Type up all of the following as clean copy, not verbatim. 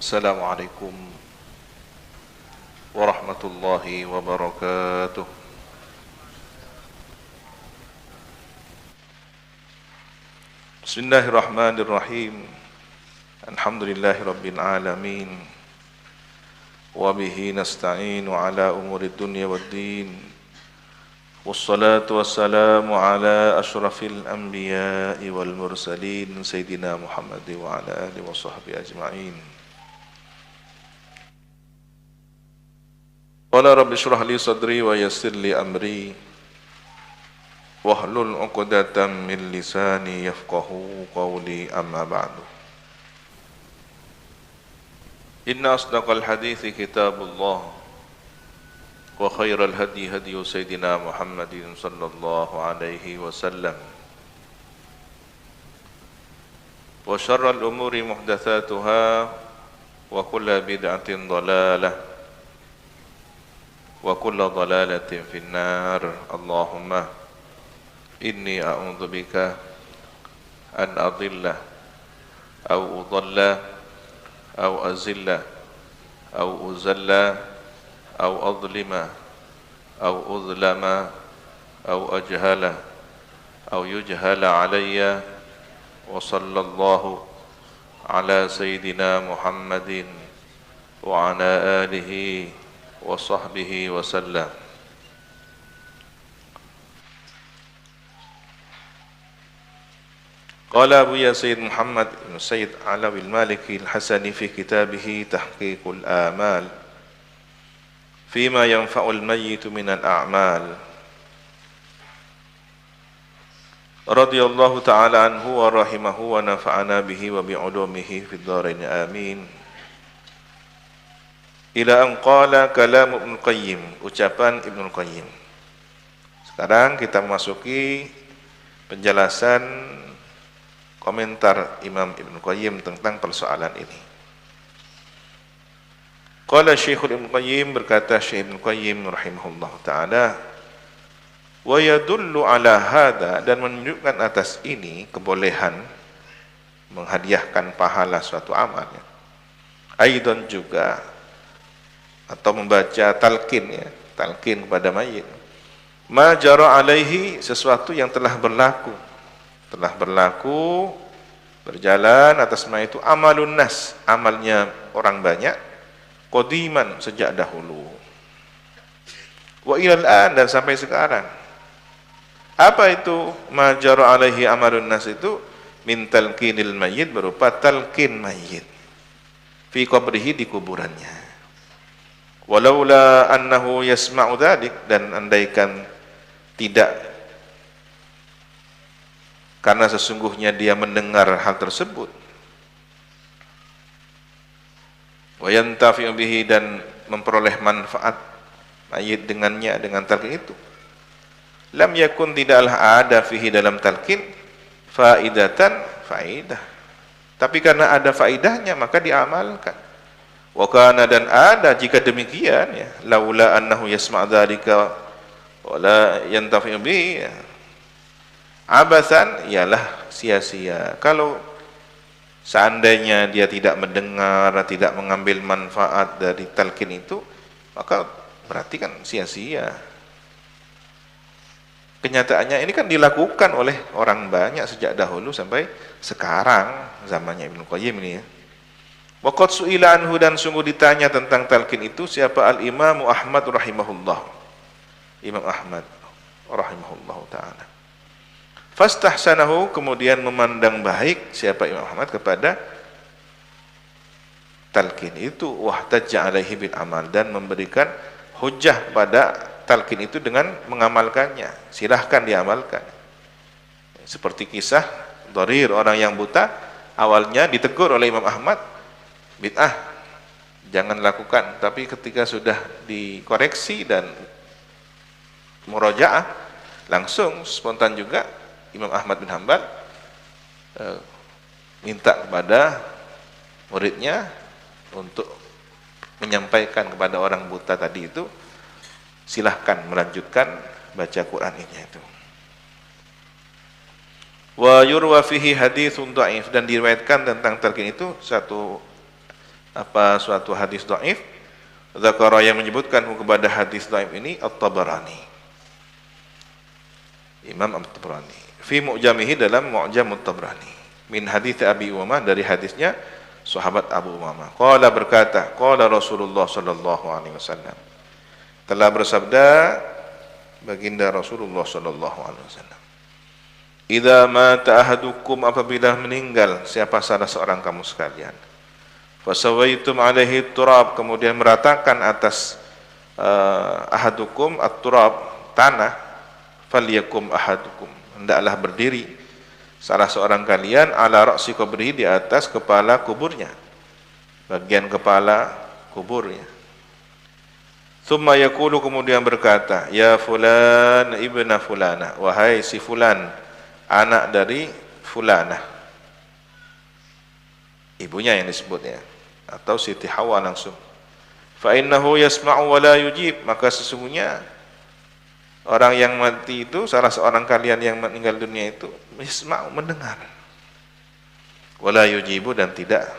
Assalamualaikum warahmatullahi wabarakatuh. Bismillahirrahmanirrahim. Alhamdulillahi rabbil alamin. Wabihi nasta'inu ala umurid dunya waddin. Wassalatu wassalamu ala ashrafil anbiya'i wal mursalin Sayyidina Muhammad wa ala alihi wa sahbihi ajma'in. Qala rabbi shrah li sadri wa yassir li amri wahlul 'uqdatam min lisani yafqahu qawli, amma ba'du. Inna asdaqal hadithi kitabullah wa khairal hadi hadi sayyidina Muhammadin sallallahu alaihi wasallam wa syarral umuri muhdatsatuha wa kullu bid'atin dhalalah wa kullu dhalalatin finnar. Allahumma inni a'udzubika an adilla aw udalla aw azilla aw uzalla aw adlima aw udlama aw ajhala aw yujhala alayya. Wa sallallahu ala sayyidina Muhammadin wa ala alihi wa sahbihi wa sallam. Qala Abu Yazid Muhammad bin Sayyid Alawi al-Maliki al-Hasani fi kitabih Tahqiqul Amal fima yanfa'ul mayyit min al-a'mal, radhiyallahu ta'ala anhu wa rahimahu wa nafa'ana bihi wa bi'ulumihi fid dharain amin. Ila an qala kalam Ibnu Qayyim, ucapan Ibnu Qayyim. Sekarang kita memasuki penjelasan komentar Imam Ibnu Qayyim tentang persoalan ini. Qala Syekhul Ibnu Qayyim, berkata Syekh Ibnu Qayyim rahimahullah ta'ala, wa yadullu ala hadha, dan menunjukkan atas ini kebolehan menghadiahkan pahala suatu amal, ya. Aidan juga, atau membaca talqin, ya, talqin kepada mayit. Ma jara alaihi, sesuatu yang telah berlaku berjalan atas mayit itu, amalun nas, amalnya orang banyak, qadiman, sejak dahulu, wa ilal an, dan sampai sekarang. Apa itu ma jara alaihi amalun nas itu? Min talqinil mayit, berupa talqin mayit fi qabrihi, di kuburannya. Walaula annahu yasma'u dzalik, dan andaikan tidak, karena sesungguhnya dia mendengar hal tersebut, wa yantafi'u bihi, dan memperoleh manfaat mayit dengannya, dengan talqin itu, lam yakun, tidaklah ada fihi, dalam talqin, faidatan, faidah, tapi karena ada faidahnya maka diamalkan. Wa kana, dan ada jika demikian, ya, laula annahu yasma' dzalika wa la yantafi'u bihi, ya, abathan, ialah sia-sia. Kalau seandainya dia tidak mendengar, tidak mengambil manfaat dari talqin itu, maka berarti kan sia-sia. Kenyataannya ini kan dilakukan oleh orang banyak sejak dahulu sampai sekarang, zamannya Ibnu Qayyim ini, ya. Waqad su'ila anhu, dan sungguh ditanya tentang talqin itu siapa? Al-Imam Ahmad rahimahullah, Imam Ahmad rahimahullah ta'ala. Fastahsanahu, kemudian memandang baik siapa Imam Ahmad kepada talqin itu, wahtajja alaihi bil amal, dan memberikan hujjah pada talqin itu dengan mengamalkannya. Silahkan diamalkan. Seperti kisah Dharir, orang yang buta, awalnya ditegur oleh Imam Ahmad, bid'ah, jangan lakukan. Tapi ketika sudah dikoreksi dan murajaah, langsung spontan juga Imam Ahmad bin Hanbal minta kepada muridnya untuk menyampaikan kepada orang buta tadi itu, silahkan melanjutkan baca Quran ini itu. Wa yurwa fihi haditsun dhaif, dan diriwayatkan tentang talqin itu satu apa suatu hadis dhaif, dzakara yang menyebutkan kepada hadis dhaif ini At-Tabarani, Imam At-Tabarani fi mu'jamihi, dalam Mu'jam At-Tabarani, min hadits Abi Umamah, dari hadisnya sahabat Abu Umamah. Qala, berkata, qala Rasulullah sallallahu alaihi wasallam, telah bersabda baginda Rasulullah sallallahu alaihi wasallam, idza mata ahadukum, apabila meninggal siapa salah seorang kamu sekalian, fasawaitum alaihi turab, kemudian meratakan atas ahadukum at-turab, tanah, falyakum ahadukum, hendaklah berdiri salah seorang kalian ala ra'si qabrihi, di atas kepala kuburnya, bagian kepala kuburnya. Tsumma yaqulu, kemudian berkata, ya fulan ibna fulana, wahai si fulan, anak dari fulanah, ibunya yang disebutnya, atau Siti Hawa langsung. Fa innahu yasma'u wa la yujib, maka sesungguhnya orang yang mati itu, salah seorang kalian yang meninggal dunia itu, yasma'u, mendengar, wa la yujibu, dan tidak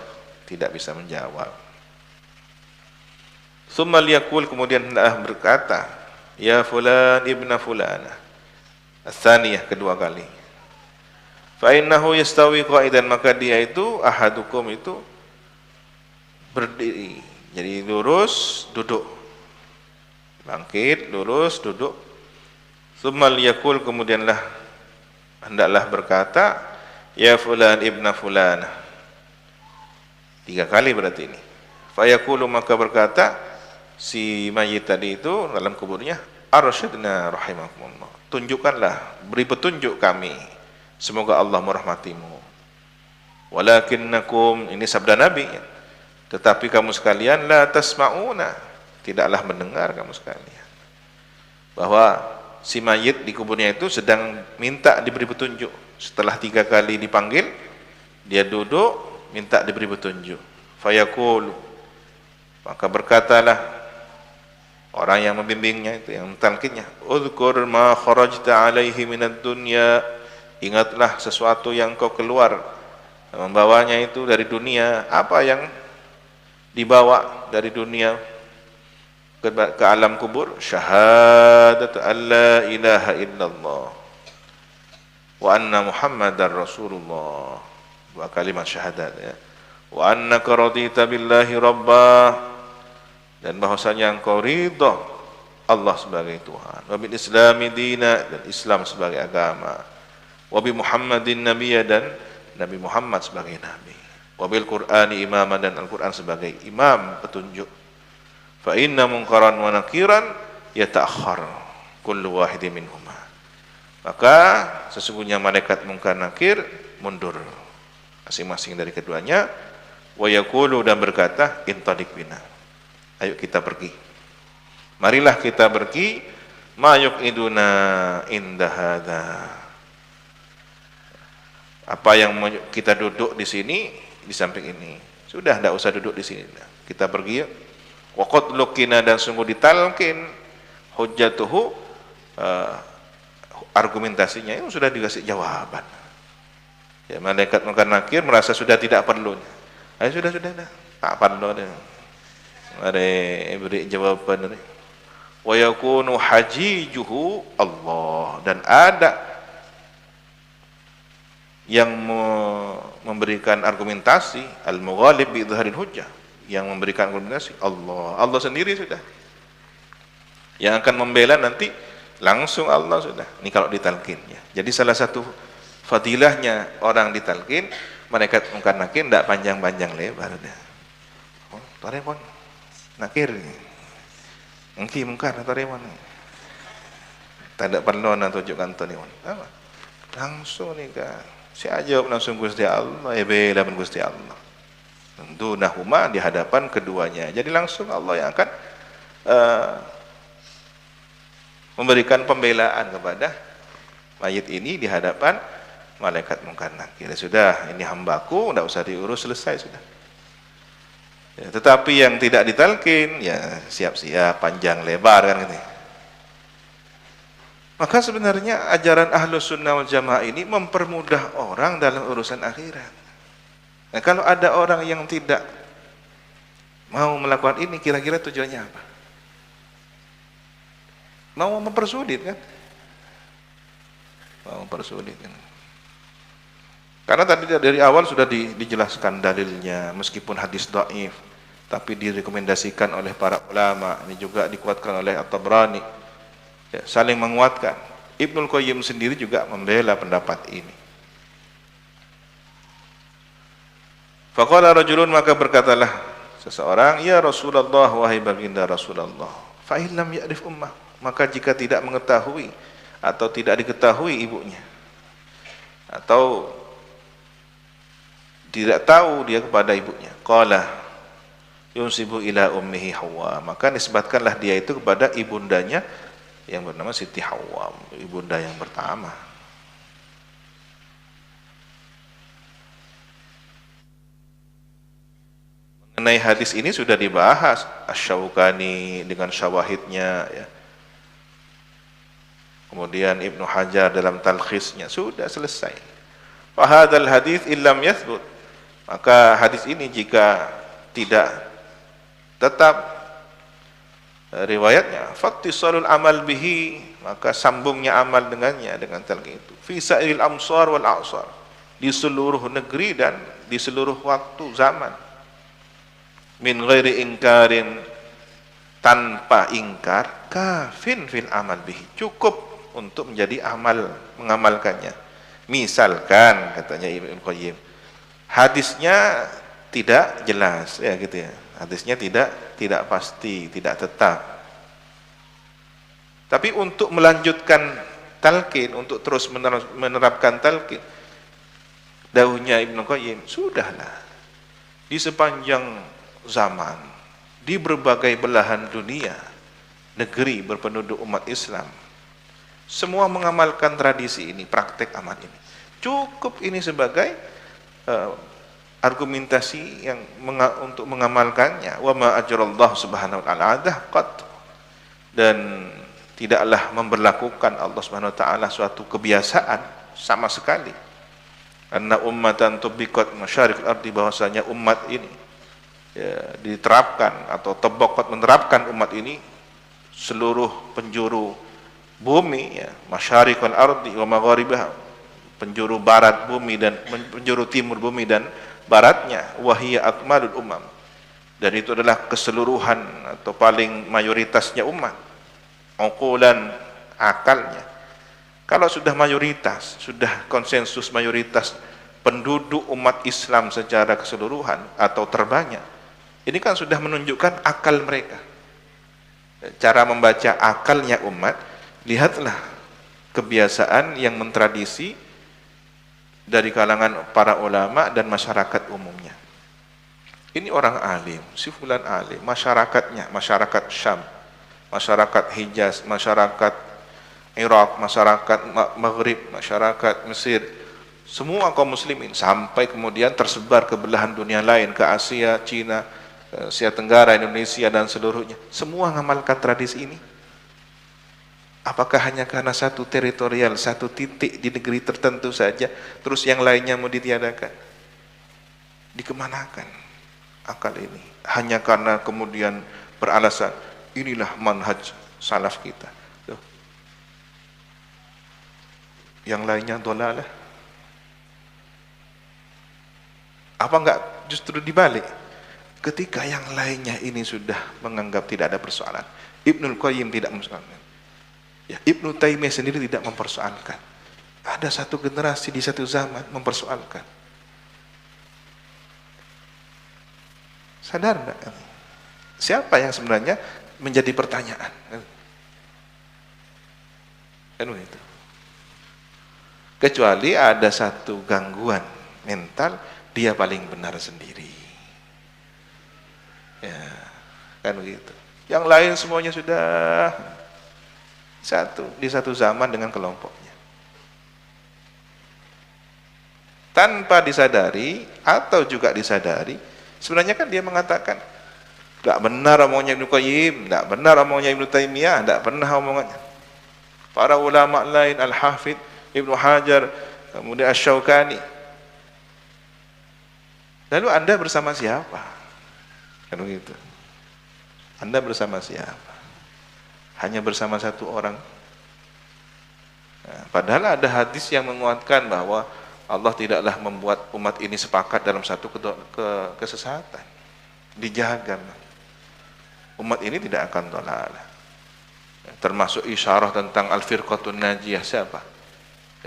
bisa menjawab. Tsumma liyaqul, kemudian hendaklah berkata, ya fulan ibna fulana, ats-tsaniyah, kedua kali. Fa innahu yastawi qa'idan, maka dia itu, ahadukum itu, berdiri, jadi lurus duduk, bangkit lurus duduk. Tsumma liyaqul, kemudianlah hendaklah berkata, ya fulan ibna fulana, tiga kali berarti ini. Fa yaqulu, maka berkata si mayit tadi itu dalam kuburnya, arsyidna rahimakumullah, tunjukkanlah, beri petunjuk kami, semoga Allah merahmatimu. Walakinnakum, ini sabda Nabi, tetapi kamu sekalian, la tasma'una, tidaklah mendengar kamu sekalian. Bahwa si mayit di kuburnya itu sedang minta diberi petunjuk. Setelah 3 kali dipanggil, dia duduk minta diberi petunjuk. Fayaqulu, maka berkatalah orang yang membimbingnya itu, yang mentalkinnya, udhkur ma kharajta alaihi minad dunya, ingatlah sesuatu yang kau keluar, membawanya itu dari dunia. Apa yang dibawa dari dunia ke alam kubur? Syahadatu an la ilaha illallah wa anna muhammadar rasulullah, 2 kalimat syahadat, ya. Wa annaka radita billahi rabbah, dan bahwasanya engkau ridha Allah sebagai Tuhan, wa bil islami dina, dan Islam sebagai agama, wa bi muhammadin nabiyya, dan Nabi Muhammad sebagai nabi, wa bil qur'ani imama, dan Al-Qur'an sebagai imam petunjuk. Fa inna munkaran wa nakiran yata'akhkhar kullu wahidin minhuma, maka sesungguhnya malaikat munkar nakir mundur masing-masing dari keduanya. Wa yaqulu, dan berkata, intadiq bina, ayo kita pergi, marilah kita pergi, ma yuqiduna inda hadza, apa yang kita duduk di sini, di samping ini, sudah tidak usah duduk di sini, kita pergi yuk. Wa qad luqina, dan sungguh ditalkin, hujjatuhu, argumentasinya itu sudah dikasih jawaban. Ya, malaikat munkar nakir merasa sudah tidak perlu, ayo sudah tak perlu dia, mari beri jawaban. Wa yakunu hajijuhu Allah, dan ada yang memberikan argumentasi, al-mughalib bi idharil hujjah, yang memberikan argumentasi Allah sendiri sudah, yang akan membela nanti langsung Allah sudah. Ini kalau ditalkin, ya. Jadi salah satu fadilahnya orang ditalkin, malaikat munkar nakir tidak panjang-panjang lebar, dah. Oh, tarepon nakir, engki munkar tarepon, tak ada perlu nak tunjukkan tarepon, apa? Langsung ni kan, saya jawab langsung Gusti Allah, bela pun Gusti Allah. Tentu nahuma, di hadapan keduanya. Jadi langsung Allah yang akan memberikan pembelaan kepada mayit ini di hadapan malaikat munkar nakir. Sudah, ini hambaku, tidak usah diurus, selesai sudah. Ya, tetapi yang tidak ditalkin, ya siap-siap, panjang lebar kan gitu. Maka sebenarnya ajaran Ahlus Sunnah wal Jamaah ini mempermudah orang dalam urusan akhirat. Nah, kalau ada orang yang tidak Mau melakukan ini kira-kira tujuannya apa? Mau mempersulit kan? Mau mempersulit kan? Karena tadi dari awal sudah dijelaskan dalilnya, meskipun hadis dhaif, tapi direkomendasikan oleh para ulama, ini juga dikuatkan oleh At-Tabrani, ya, saling menguatkan. Ibnul Qayyim sendiri juga membela pendapat ini. Faqala rajulun, maka berkatalah seseorang, ya Rasulullah, wahai baginda Rasulullah, fa in lam ya'rif ummah, maka jika tidak mengetahui atau tidak diketahui ibunya, atau tidak tahu dia kepada ibunya, qala yunsibu ila ummihi Hawa, maka nisbatkanlah dia itu kepada ibundanya yang bernama Siti Hawa, ibunda yang pertama. Mengenai hadis ini sudah dibahas Asy-Syaukani dengan syawahidnya, ya. Kemudian Ibnu Hajar dalam talkhisnya sudah selesai. Fa hadzal hadits illam yathbut, maka hadis ini jika tidak tetap riwayatnya, fattisalul amal bihi, maka sambungnya amal dengannya, dengan talqin itu, fi sa'iril amsar wal a'sar, di seluruh negeri dan di seluruh waktu zaman, min ghairi ingkarin, tanpa ingkar, kafin fil amal bihi, cukup untuk menjadi amal, mengamalkannya. Misalkan katanya Ibnu Qayyim, hadisnya tidak jelas, ya gitu ya. Hadisnya tidak pasti, tidak tetap. Tapi untuk melanjutkan talqin, untuk terus menerapkan talqin, dawuhnya Ibnu Qayyim, sudahlah di sepanjang zaman, di berbagai belahan dunia, negeri berpenduduk umat Islam, semua mengamalkan tradisi ini, praktek amal ini. Cukup ini sebagai argumentasi yang untuk mengamalkannya. Wa ma ajrallahu subhanahu wa ta'ala adah qat, dan tidaklah memberlakukan Allah subhanahu wa ta'ala suatu kebiasaan sama sekali. Anna ummatan tubiqat masyariqil ardi, bahwasanya umat ini, ya, diterapkan atau tabaqqat, menerapkan umat ini seluruh penjuru bumi, ya, masyariqil ardi wa magharibaha, penjuru barat bumi dan penjuru timur bumi dan baratnya, wahiyya akmalul umam, dan itu adalah keseluruhan atau paling mayoritasnya umat, uqulan, akalnya. Kalau sudah mayoritas, sudah konsensus mayoritas penduduk umat Islam secara keseluruhan atau terbanyak, ini kan sudah menunjukkan akal mereka, cara membaca akalnya umat. Lihatlah kebiasaan yang mentradisi dari kalangan para ulama dan masyarakat umumnya. Ini orang alim, si fulan alim, masyarakatnya, masyarakat Syam, masyarakat Hijaz, masyarakat Irak, masyarakat Maghrib, masyarakat Mesir, semua kaum muslimin, sampai kemudian tersebar ke belahan dunia lain, ke Asia, Cina, Asia Tenggara, Indonesia dan seluruhnya. Semua mengamalkan tradisi ini. Apakah hanya karena satu teritorial, satu titik di negeri tertentu saja, terus yang lainnya mau ditiadakan? Dikemanakan akal ini? Hanya karena kemudian beralasan, inilah manhaj salaf kita. Tuh. Yang lainnya dhalalah. Apa enggak justru dibalik? Ketika yang lainnya ini sudah menganggap tidak ada persoalan, Ibnul Qayyim tidak mempersoalkan. Ya, Ibnu Taimiyah sendiri tidak mempersoalkan. Ada satu generasi di satu zaman mempersoalkan. Sadar enggak? Siapa yang sebenarnya menjadi pertanyaan? Kan begitu. Kecuali ada satu gangguan mental, dia paling benar sendiri. Ya, kan begitu. Yang lain semuanya sudah di satu zaman dengan kelompoknya, tanpa disadari atau juga disadari. Sebenarnya kan dia mengatakan tidak benar omongnya Ibnu Qayyim, tidak benar omongnya Ibnu Taimiyah, tidak pernah omongannya para ulama lain, Al-Hafidz Ibnu Hajar, kemudian Asy-Syaukani. Lalu Anda bersama siapa? Kan begitu. Anda bersama siapa? Hanya bersama satu orang. Nah, padahal ada hadis yang menguatkan bahwa Allah tidaklah membuat umat ini sepakat dalam satu kesesatan. Dijaga. Umat ini tidak akan dhalalah. Termasuk isyarah tentang al-firqatun najiyah siapa?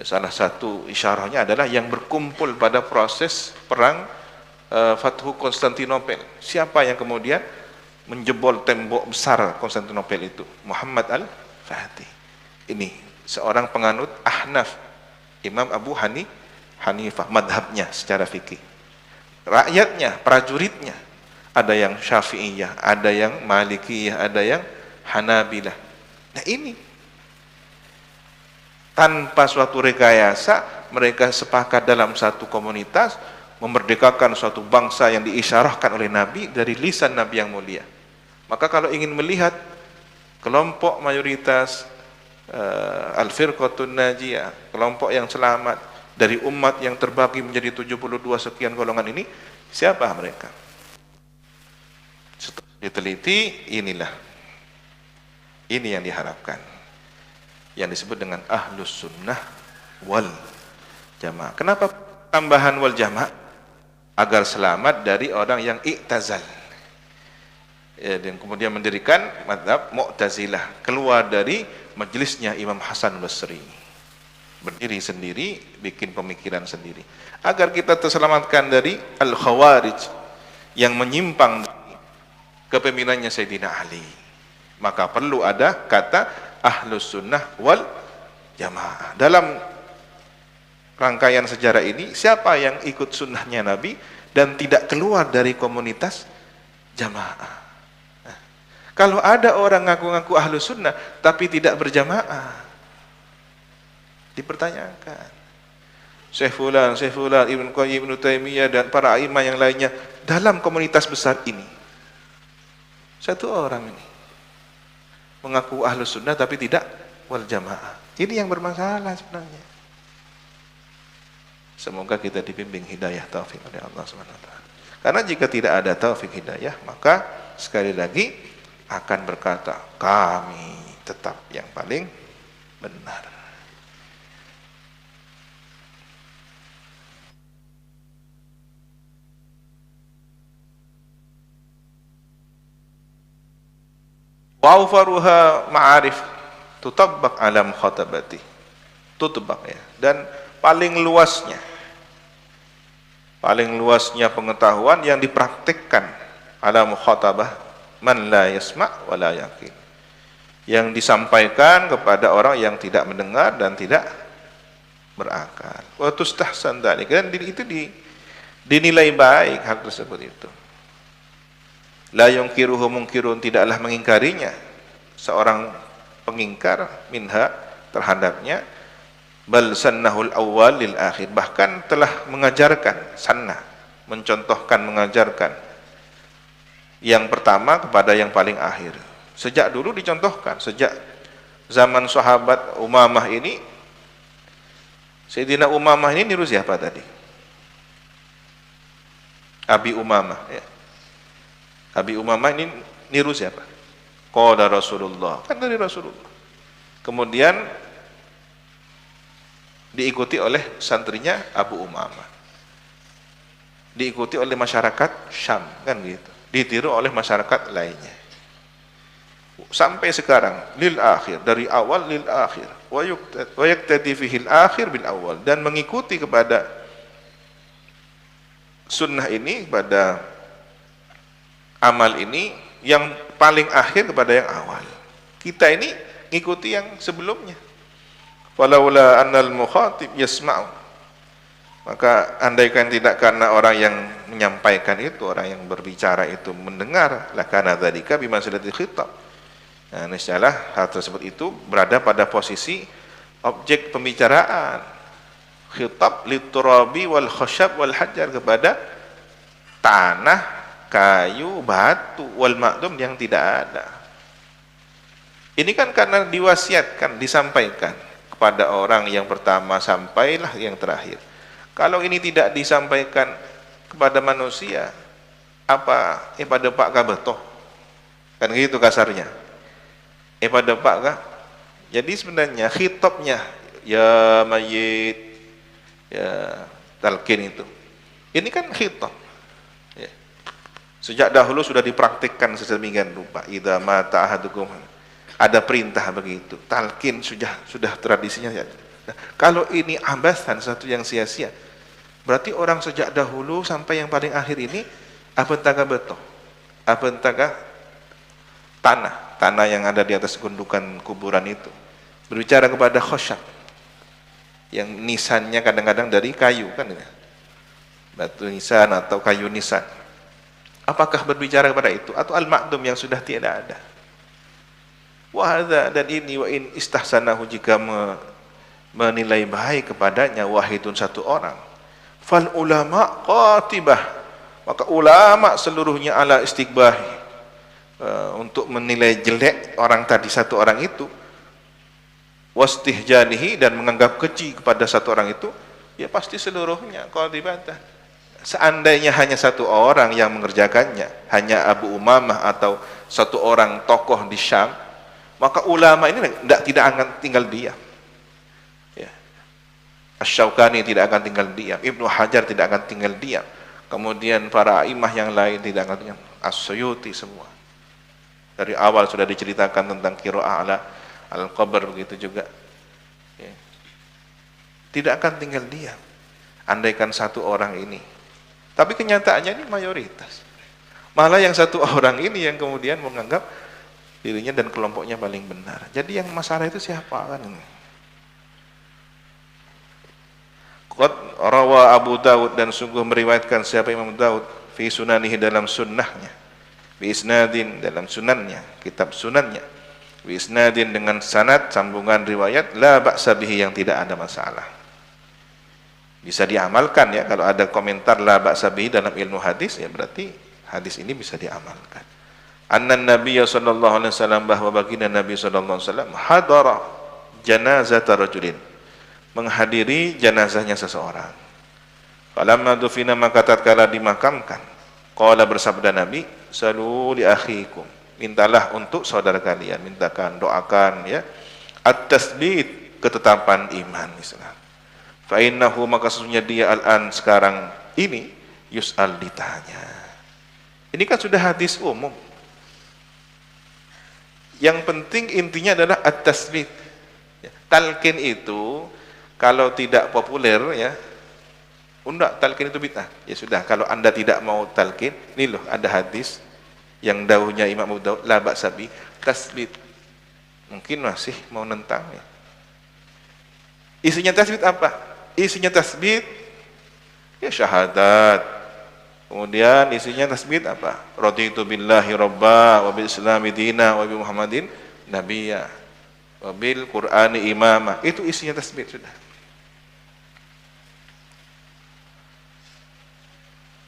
Salah satu isyarahnya adalah yang berkumpul pada proses perang Fathu Konstantinopel. Siapa yang kemudian menjebol tembok besar Konstantinopel itu? Muhammad al-Fatih. Ini seorang penganut Ahnaf, Imam Abu Hanifah, madhabnya secara fikih. Rakyatnya, prajuritnya, ada yang Syafi'iyah, ada yang Malikiyah, ada yang Hanabilah. Nah ini tanpa suatu rekayasa mereka sepakat dalam satu komunitas memerdekakan suatu bangsa yang diisyarahkan oleh Nabi dari lisan Nabi yang mulia. Maka kalau ingin melihat kelompok mayoritas al-firqatun najiyah, kelompok yang selamat dari umat yang terbagi menjadi 72 sekian golongan ini, siapa mereka? Setelah diteliti, ini yang diharapkan, yang disebut dengan ahlus sunnah wal jamaah. Kenapa tambahan wal jamaah? Agar selamat dari orang yang i'tazal, dan kemudian mendirikan mazhab Mu'tazilah, keluar dari majelisnya Imam Hasan Basri, berdiri sendiri, bikin pemikiran sendiri, agar kita terselamatkan dari al-khawarij yang menyimpang dari kepemimpinannya Sayyidina Ali. Maka perlu ada kata ahlus sunnah wal jamaah. Dalam rangkaian sejarah ini, siapa yang ikut sunnahnya Nabi dan tidak keluar dari komunitas jamaah? Nah, kalau ada orang ngaku-ngaku ahlus sunnah tapi tidak berjamaah, dipertanyakan. Syekh Fulan, Ibnu Qayyim, Ibnu Taimiyah dan para imam yang lainnya dalam komunitas besar ini, satu orang ini mengaku ahlus sunnah tapi tidak wal jamaah. Ini yang bermasalah sebenarnya. Semoga kita dibimbing hidayah taufik oleh Allah SWT. Karena jika tidak ada taufik hidayah, maka sekali lagi akan berkata kami tetap yang paling benar. Wa'ufaruha ma'arif tutabbaq alam khatabati, tutbaq ya. Dan paling luasnya pengetahuan yang dipraktikkan alam khatabah man la yasma' wa la yaqin, yang disampaikan kepada orang yang tidak mendengar dan tidak berakal. Wa tustahsan dzalik, dan itu dinilai baik hal tersebut itu. La yungkiruhu munkirun, tidaklah mengingkarinya seorang pengingkar minha terhadapnya. Bal sannahul awwal lil akhir, bahkan telah mengajarkan, sannah mencontohkan, mengajarkan yang pertama kepada yang paling akhir. Sejak dulu dicontohkan, sejak zaman sahabat Umamah ini. Sayyidina Umamah ini niru siapa tadi? Abi Umamah ya. Abi Umamah ini niru siapa? Qala Rasulullah, kan dari Rasulullah. Kemudian diikuti oleh santrinya Abu Umamah, diikuti oleh masyarakat Syam, kan gitu, ditiru oleh masyarakat lainnya sampai sekarang lil akhir, dari awal lil akhir. Wa yaktadi fihi al akhir bil awal, dan mengikuti kepada sunnah ini, pada amal ini yang paling akhir kepada yang awal. Kita ini ngikuti yang sebelumnya. Walaula annal mukhatib yasma'u, maka andaikan tidak karena orang yang menyampaikan itu, orang yang berbicara itu mendengar, lakana dzalika bimanzilatil khitab. Nah, niscaya hal tersebut itu berada pada posisi objek pembicaraan. Khitab liturabi wal khashab wal hajar, kepada tanah, kayu, batu, wal ma'dum yang tidak ada. Ini kan karena diwasiatkan, disampaikan kepada orang yang pertama, sampailah yang terakhir. Kalau ini tidak disampaikan kepada manusia, Apa pada pak ka beto, kan gitu kasarnya. Pada pak ka. Jadi sebenarnya khitabnya ya mayit, ya talqin itu, ini kan khitab ya. Sejak dahulu sudah dipraktikkan sedemikian rupa. Idza mata ahadukum, ada perintah begitu. Talqin sudah tradisinya ya. Nah, kalau ini abasan, satu yang sia-sia, berarti orang sejak dahulu sampai yang paling akhir ini apa entah beto, apa entah tanah yang ada di atas gundukan kuburan itu berbicara kepada khosyab yang nisannya kadang-kadang dari kayu kan ya, batu nisan atau kayu nisan. Apakah berbicara kepada itu atau al-ma'dum yang sudah tiada ada? Wahada, dan ini wa in istahsanahu, jika menilai baik kepadanya wahidun satu orang, fal ulama qatibah, maka ulama seluruhnya ala istiqbahi, untuk menilai jelek orang tadi satu orang itu, wastihjanihi, dan menganggap keji kepada satu orang itu, ya pasti seluruhnya qatibatan. Seandainya hanya satu orang yang mengerjakannya, hanya Abu Umamah atau satu orang tokoh di Syam, maka ulama ini tidak akan tinggal diam ya. Asy-Syaukani tidak akan tinggal diam, Ibnu Hajar tidak akan tinggal diam, kemudian para imah yang lain tidak akan diam, As-Suyuti, semua dari awal sudah diceritakan tentang qiraah ala al-qabr, begitu juga ya. Tidak akan tinggal diam andaikan satu orang ini, tapi kenyataannya ini mayoritas, malah yang satu orang ini yang kemudian menganggap dirinya dan kelompoknya paling benar. Jadi yang masalah itu siapa kan ini? Qad rawa Abu Daud, dan sungguh meriwayatkan siapa Imam Daud, fi sunanihi, dalam sunnahnya, bi isnadin, dalam sunannya, kitab sunannya, bi isnadin, dengan sanad sambungan riwayat, la ba'sa bihi, yang tidak ada masalah, bisa diamalkan ya. Kalau ada komentar la ba'sa bihi dalam ilmu hadis, ya berarti hadis ini bisa diamalkan. Annan Nabiyya sallallahu alaihi wasallam, bahwa baginda Nabi sallallahu alaihi wasallam, hadara janazata rajulin, menghadiri jenazahnya seseorang. Falamma dufina, maka tatkala dimakamkan, qala, bersabda Nabi, salu li akhikum, mintalah untuk saudara kalian, mintakan, doakan ya, at-tasbit, ketetapan iman Islam. Fa innahu, maka sesungguhnya dia al-an, sekarang ini, yus'al, ditanya. Ini kan sudah hadis umum. Yang penting intinya adalah at-tasbit. Talqin itu kalau tidak populer ya, enggak, talqin itu bid'ah. Ya sudah, kalau Anda tidak mau talqin, ini loh ada hadis yang dawuhnya Imam Abu Daud, la ba'sa bi tasbit. Mungkin masih mau nentang ya. Isinya tasbit apa? Isinya tasbit ya syahadat. Kemudian isinya tasbih apa? Raditu billahi rabba wa bil islami dina wa bi Muhammadin nabiyya wa bil Qur'ani imama. Itu isinya tasbih sudah.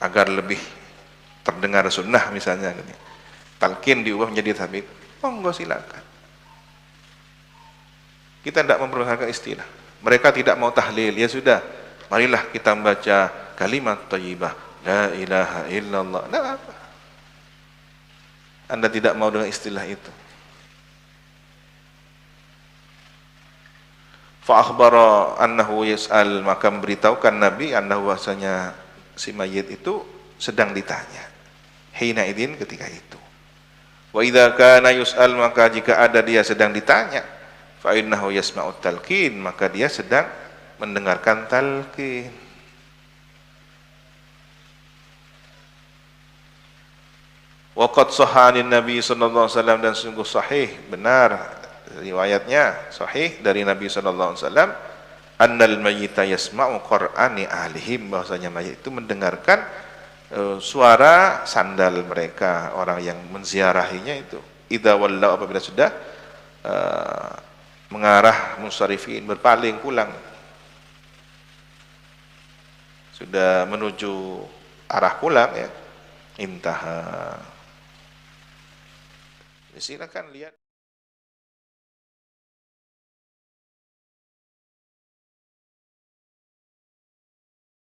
Agar lebih terdengar sunnah misalnya gitu. Talqin diubah menjadi tasbih. Monggo silakan. Kita tidak mempergunakan istilah. Mereka tidak mau tahlil, ya sudah. Marilah kita membaca kalimat thayyibah. La ilaha illallah. Nah, apa? Anda tidak mau dengan istilah itu. Fa akhbara annahu yas'al, maka memberitahukan Nabi annahu, bahwasanya si mayit itu sedang ditanya. Hina idin, ketika itu. Wa idza kana yus'al, maka jika ada dia sedang ditanya, fa innahu yasma'ut talqin, maka dia sedang mendengarkan talqin. Waqad sahhanin Nabi sallallahu alaihi wasallam, dan sungguh sahih, benar riwayatnya, sahih dari Nabi sallallahu alaihi wasallam, annal mayyita yasma'u qur'ani ahlihim, bahwasanya mayit itu mendengarkan suara sandal mereka, orang yang menziarahinya itu. Idza wallau, apabila sudah mengarah, munsharifin, berpaling pulang, sudah menuju arah pulang ya, intaha. Silakan lihat.